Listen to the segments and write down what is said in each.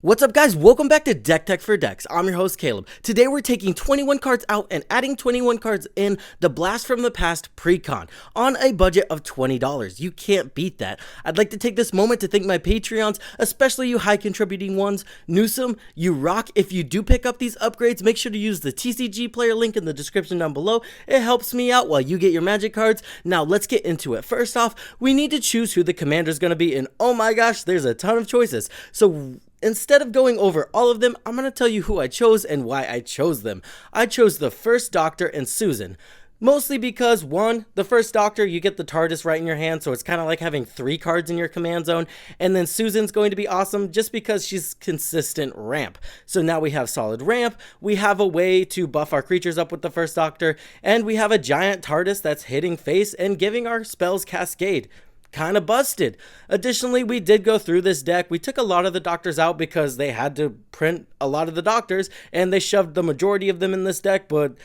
What's up guys, welcome back to Deck Tech for Decks. I'm your host Caleb. Today we're taking 21 cards out and adding 21 cards in the Blast from the Past Precon on a budget of $20. You can't beat that. I'd like to take this moment to thank my Patreons, especially you high contributing ones. Newsome, you rock. If you do pick up these upgrades, make sure to use the TCGplayer link in the description down below. It helps me out while you get your magic cards. Now let's get into it. First off, we need to choose who the commander is going to be, and oh my gosh, there's a ton of choices. So instead of going over all of them, I'm going to tell you who I chose and why I chose them. I chose the First Doctor and Susan. Mostly because, one, the First Doctor, you get the TARDIS right in your hand, so it's kind of like having 3 cards in your command zone. And then Susan's going to be awesome just because she's consistent ramp. So now we have solid ramp, we have a way to buff our creatures up with the First Doctor, and we have a giant TARDIS that's hitting face and giving our spells cascade. Kind of busted. Additionally, we did go through this deck. We took a lot of the doctors out because they had to print a lot of the doctors, and they shoved the majority of them in this deck, but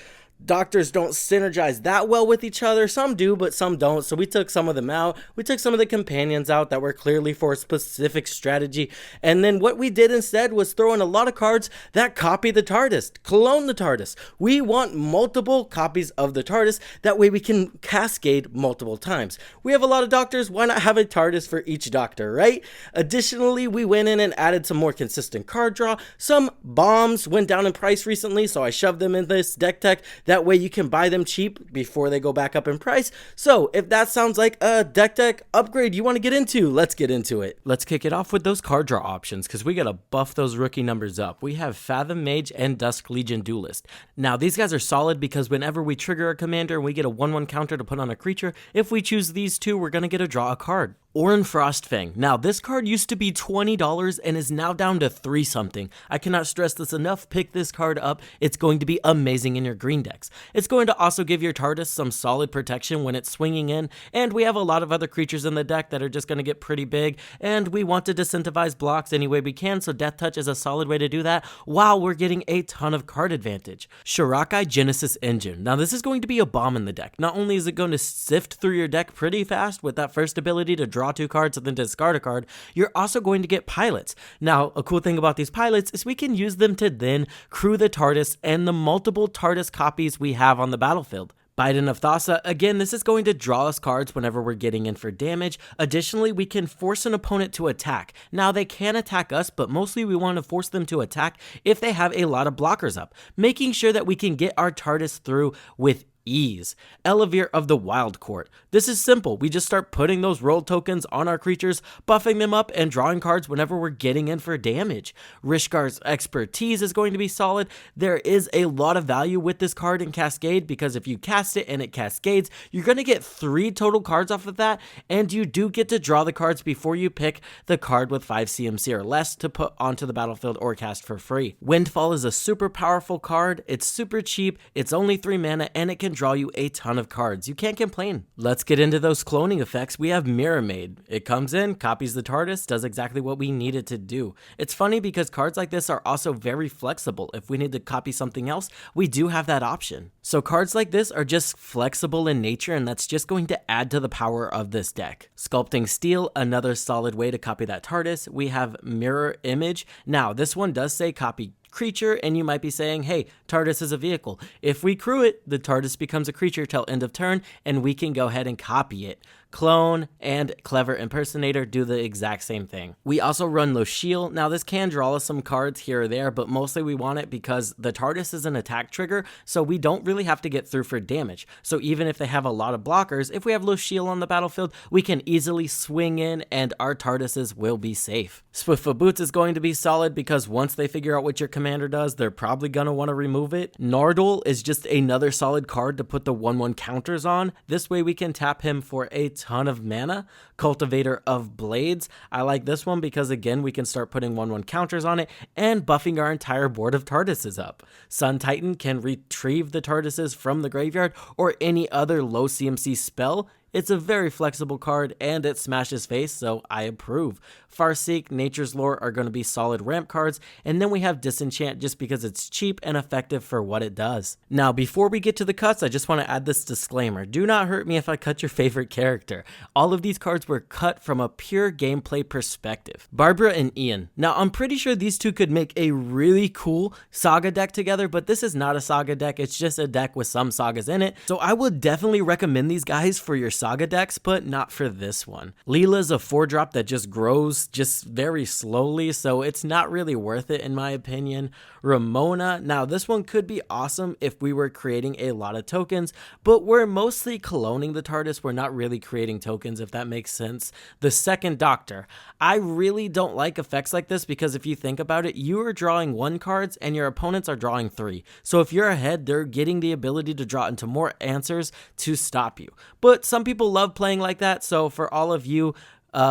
doctors don't synergize that well with each other. Some do, but some don't. So we took some of them out. We took some of the companions out that were clearly for a specific strategy. And then what we did instead was throw in a lot of cards that copy the TARDIS, clone the TARDIS. We want multiple copies of the TARDIS. That way we can cascade multiple times. We have a lot of doctors. Why not have a TARDIS for each doctor, right? Additionally, we went in and added some more consistent card draw. Some bombs went down in price recently, so I shoved them in this deck tech. That way you can buy them cheap before they go back up in price. So if that sounds like a deck tech upgrade you want to get into, let's get into it. Let's kick it off with those card draw options because we got to buff those rookie numbers up. We have Fathom Mage and Dusk Legion Duelist. Now these guys are solid because whenever we trigger a commander and we get a 1/1 counter to put on a creature, if we choose these two, we're going to get to draw a card. Orin Frostfang. Now this card used to be $20 and is now down to 3 something. I cannot stress this enough. Pick this card up. It's going to be amazing in your green decks. It's going to also give your TARDIS some solid protection when it's swinging in, and we have a lot of other creatures in the deck that are just going to get pretty big, and we want to disincentivize blocks any way we can, so Death Touch is a solid way to do that while we're getting a ton of card advantage. Shirakai Genesis Engine. Now this is going to be a bomb in the deck. Not only is it going to sift through your deck pretty fast with that first ability to draw 2 cards and then discard a card, you're also going to get pilots. Now, a cool thing about these pilots is we can use them to then crew the TARDIS and the multiple TARDIS copies we have on the battlefield. Biden of Thassa, again, this is going to draw us cards whenever we're getting in for damage. Additionally, we can force an opponent to attack. Now, they can attack us, but mostly we want to force them to attack if they have a lot of blockers up, making sure that we can get our TARDIS through with ease. Elevir of the Wild Court. This is simple. We just start putting those roll tokens on our creatures, buffing them up, and drawing cards whenever we're getting in for damage. Rishkar's Expertise is going to be solid. There is a lot of value with this card in Cascade because if you cast it and it cascades, you're going to get 3 total cards off of that, and you do get to draw the cards before you pick the card with 5 CMC or less to put onto the battlefield or cast for free. Windfall is a super powerful card. It's super cheap. It's only 3 mana, and it can draw you a ton of cards. You can't complain. Let's get into those cloning effects. We have Mirror Maid. It comes in, copies the TARDIS, does exactly what we need it to do. It's funny because cards like this are also very flexible. If we need to copy something else, we do have that option. So cards like this are just flexible in nature, and that's just going to add to the power of this deck. Sculpting Steel, another solid way to copy that TARDIS. We have Mirror Image. Now, this one does say copy creature, and you might be saying, hey, TARDIS is a vehicle. If we crew it, the TARDIS becomes a creature till end of turn, and we can go ahead and copy it. Clone and Clever Impersonator do the exact same thing. We also run Lochiel. Now this can draw us some cards here or there, but mostly we want it because the TARDIS is an attack trigger, so we don't really have to get through for damage. So even if they have a lot of blockers, if we have Lochiel on the battlefield, we can easily swing in and our TARDISes will be safe. Swiftfoot Boots is going to be solid because once they figure out what your commander does, they're probably going to want to remove it. Nardole is just another solid card to put the 1/1 counters on. This way we can tap him for a ton of mana. Cultivator of Blades. I like this one because again we can start putting 1/1 counters on it and buffing our entire board of TARDISes up. Sun Titan can retrieve the TARDISes from the graveyard or any other low CMC spell It's a very flexible card and it smashes face, so I approve. Farseek, Nature's Lore are going to be solid ramp cards, and then we have Disenchant just because it's cheap and effective for what it does. Now, before we get to the cuts, I just want to add this disclaimer. Do not hurt me if I cut your favorite character. All of these cards were cut from a pure gameplay perspective. Barbara and Ian. Now, I'm pretty sure these two could make a really cool Saga deck together, but this is not a Saga deck. It's just a deck with some Sagas in it. So I would definitely recommend these guys for your Saga decks, but not for this one. Leela's a 4-drop that just grows just very slowly, so it's not really worth it in my opinion. Ramona, now this one could be awesome if we were creating a lot of tokens, but we're mostly cloning the TARDIS. We're not really creating tokens, if that makes sense. The second Doctor, I really don't like effects like this because if you think about it, you are drawing 1 cards and your opponents are drawing 3. So if you're ahead, they're getting the ability to draw into more answers to stop you. But some people love playing like that, so for all of you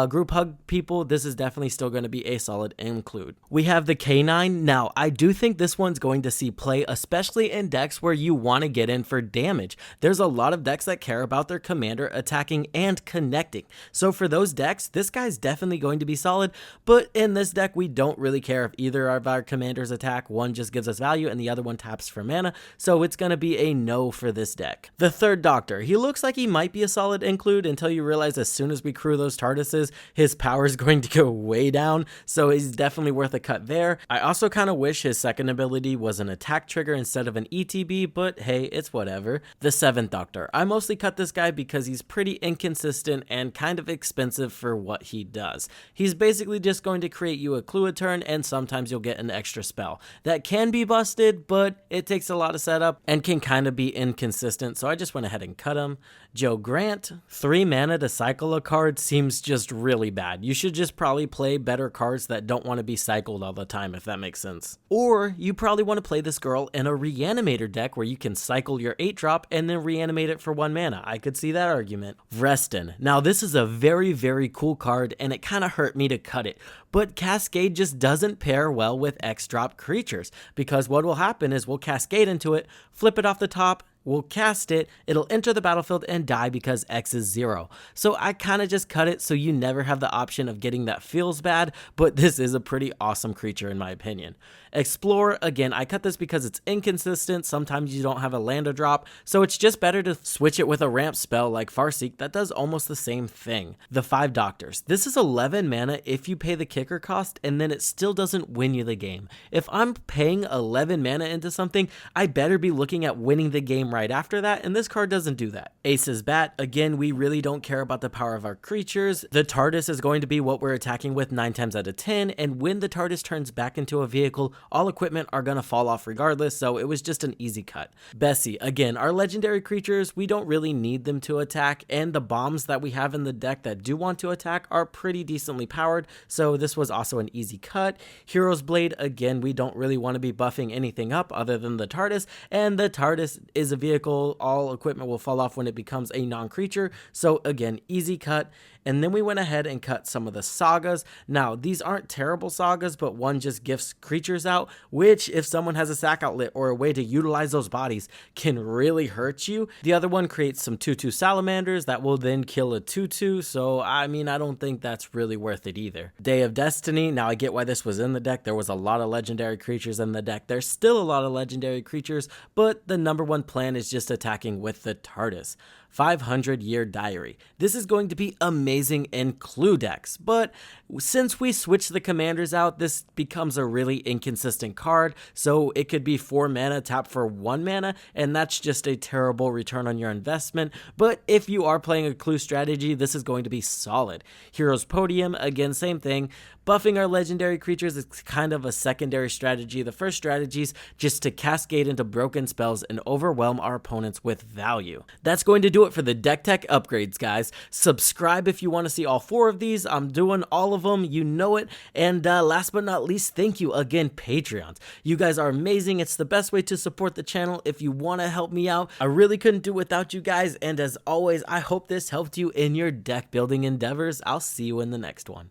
group hug people, this is definitely still going to be a solid include. We have the K9. Now, I do think this one's going to see play, especially in decks where you want to get in for damage. There's a lot of decks that care about their commander attacking and connecting. So for those decks, this guy's definitely going to be solid, but in this deck, we don't really care if either of our commanders attack. One just gives us value and the other one taps for mana, so it's going to be a no for this deck. The third Doctor, he looks like he might be a solid include until you realize as soon as we crew those TARDISes, his power is going to go way down, so he's definitely worth a cut there. I also kind of wish his second ability was an attack trigger instead of an ETB, but hey, it's whatever. The 7th Doctor, I mostly cut this guy because he's pretty inconsistent and kind of expensive for what he does. He's basically just going to create you a clue a turn, and sometimes you'll get an extra spell. That can be busted, but it takes a lot of setup and can kind of be inconsistent, so I just went ahead and cut him. Joe Grant, 3 mana to cycle a card seems just really bad. You should just probably play better cards that don't want to be cycled all the time, if that makes sense. Or you probably want to play this girl in a Reanimator deck where you can cycle your 8-drop and then reanimate it for 1 mana. I could see that argument. Vreston. Now this is a very, very cool card and it kind of hurt me to cut it, but Cascade just doesn't pair well with X-drop creatures because what will happen is we'll Cascade into it, flip it off the top, we'll cast it, it'll enter the battlefield and die because X is 0. So I kind of just cut it so you never have the option of getting that feels bad, but this is a pretty awesome creature in my opinion. Explore, again, I cut this because it's inconsistent. Sometimes you don't have a land or drop, so it's just better to switch it with a ramp spell like Farseek that does almost the same thing. The 5 Doctors. This is 11 mana if you pay the kicker cost, and then it still doesn't win you the game. If I'm paying 11 mana into something, I better be looking at winning the game right after that, and this card doesn't do that. Ace's Bat, again, we really don't care about the power of our creatures. The TARDIS is going to be what we're attacking with 9 times out of 10, and when the TARDIS turns back into a vehicle, all equipment are going to fall off regardless, so it was just an easy cut. Bessie, again, our legendary creatures, we don't really need them to attack, and the bombs that we have in the deck that do want to attack are pretty decently powered, so this was also an easy cut. Hero's Blade, again, we don't really want to be buffing anything up other than the TARDIS, and the TARDIS is a vehicle. All equipment will fall off when it becomes a non-creature, so again, easy cut. And then we went ahead and cut some of the sagas. Now, these aren't terrible sagas, but one just gifts creatures out, which if someone has a sack outlet or a way to utilize those bodies can really hurt you. The other one creates some 2/2 salamanders that will then kill a 2/2, so I mean, I don't think that's really worth it either. Day of Destiny, now I get why this was in the deck. There was a lot of legendary creatures in the deck. There's still a lot of legendary creatures, but the number one plan is just attacking with the TARDIS. 500-Year Diary. This is going to be amazing in clue decks, but since we switched the commanders out, this becomes a really inconsistent card, so it could be 4 mana, tap for 1 mana, and that's just a terrible return on your investment, but if you are playing a clue strategy, this is going to be solid. Heroes Podium, again, same thing. Buffing our legendary creatures is kind of a secondary strategy. The first strategy is just to cascade into broken spells and overwhelm our opponents with value. That's going to do it for the deck tech upgrades, guys. Subscribe if you want to see all 4 of these. I'm doing all of them, you know it. And last but not least, thank you again, Patreons. You guys are amazing. It's the best way to support the channel if you want to help me out. I really couldn't do it without you guys. And as always, I hope this helped you in your deck building endeavors. I'll see you in the next one.